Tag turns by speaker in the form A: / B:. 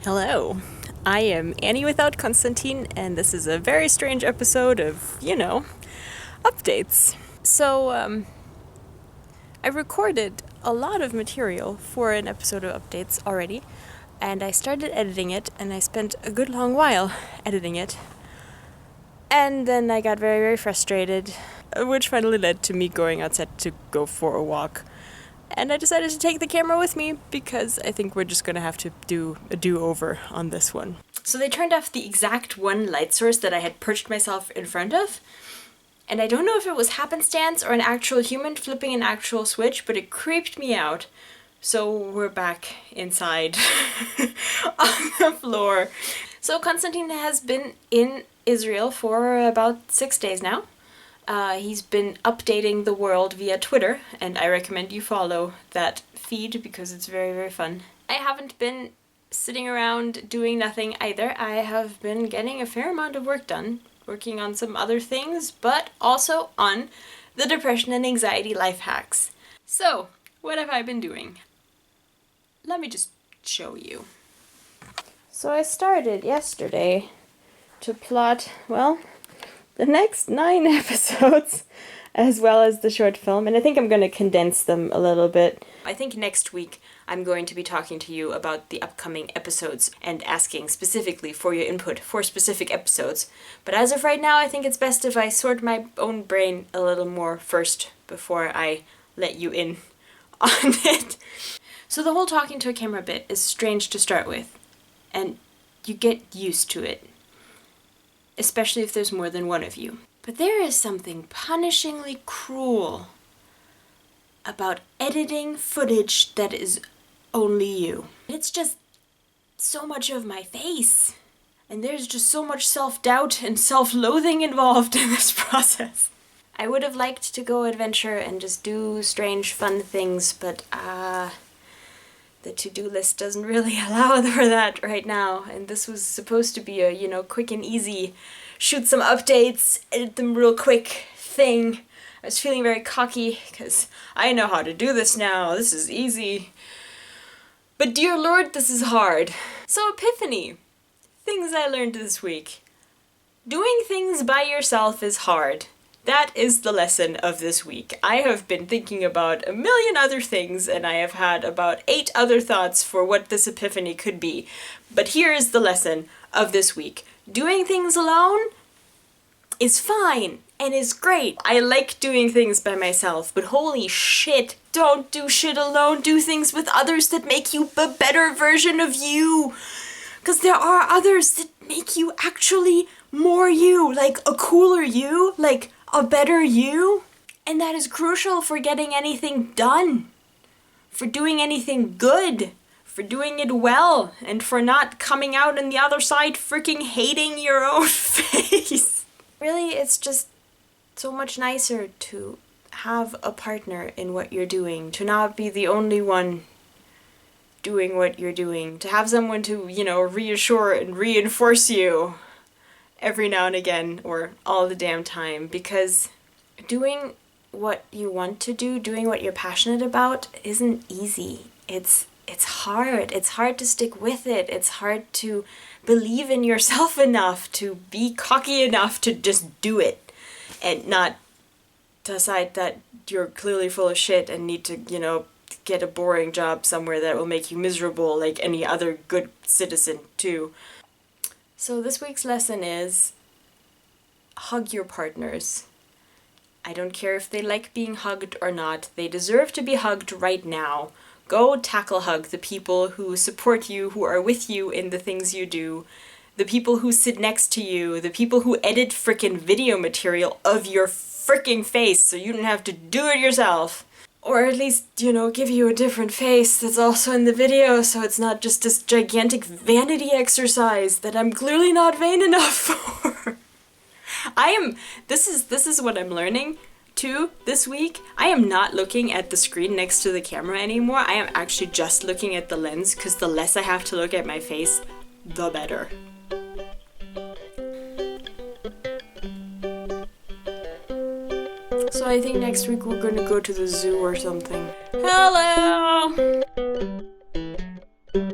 A: Hello, I am Annie without Konstantin, and this is a very strange episode of, updates. So, I recorded a lot of material for an episode of updates already, and I started editing it, and I spent a good long while editing it. And then I got very, very frustrated, which finally led to me going outside to go for a walk. And I decided to take the camera with me because I think we're just going to have to do a do-over on this one. So they turned off the exact one light source that I had perched myself in front of. And I don't know if it was happenstance or an actual human flipping an actual switch, but it creeped me out. So we're back inside on the floor. So Konstantin has been in Israel for about 6 days now. He's been updating the world via Twitter, and I recommend you follow that feed because it's very, very fun. I haven't been sitting around doing nothing either. I have been getting a fair amount of work done, working on some other things, but also on the depression and anxiety life hacks. So, what have I been doing? Let me just show you. So I started yesterday to plot, the next 9 episodes, as well as the short film, and I think I'm going to condense them a little bit. I think next week I'm going to be talking to you about the upcoming episodes and asking specifically for your input for specific episodes. But as of right now, I think it's best if I sort my own brain a little more first before I let you in on it. So the whole talking to a camera bit is strange to start with, and you get used to it. Especially if there's more than one of you. But there is something punishingly cruel about editing footage that is only you. It's just so much of my face. And there's just so much self-doubt and self-loathing involved in this process. I would have liked to go adventure and just do strange, fun things, but the to-do list doesn't really allow for that right now, and this was supposed to be a, quick and easy, shoot some updates, edit them real quick thing. I was feeling very cocky, because I know how to do this now, this is easy. But dear Lord, this is hard. So Epiphany. Things I learned this week. Doing things by yourself is hard. That is the lesson of this week. I have been thinking about a million other things, and I have had about 8 other thoughts for what this epiphany could be. But here is the lesson of this week. Doing things alone is fine and is great. I like doing things by myself, but holy shit, don't do shit alone. Do things with others that make you a better version of you. Because there are others that make you actually more you, like a cooler you, like a better you. And that is crucial for getting anything done, for doing anything good, for doing it well, and for not coming out on the other side freaking hating your own face. Really, it's just so much nicer to have a partner in what you're doing, to not be the only one doing what you're doing, to have someone to, reassure and reinforce you every now and again, or all the damn time, because doing what you want to do, doing what you're passionate about, isn't easy. It's hard. It's hard to stick with it. It's hard to believe in yourself enough, to be cocky enough to just do it, and not decide that you're clearly full of shit and need to, get a boring job somewhere that will make you miserable like any other good citizen too. So this week's lesson is hug your partners. I don't care if they like being hugged or not. They deserve to be hugged right now. Go tackle hug the people who support you, who are with you in the things you do, the people who sit next to you, the people who edit frickin' video material of your frickin' face so you don't have to do it yourself. Or at least, give you a different face that's also in the video, so it's not just this gigantic vanity exercise that I'm clearly not vain enough for. This is what I'm learning, too, this week. I am not looking at the screen next to the camera anymore. I am actually just looking at the lens, because the less I have to look at my face, the better. So I think next week we're gonna go to the zoo or something. Hello!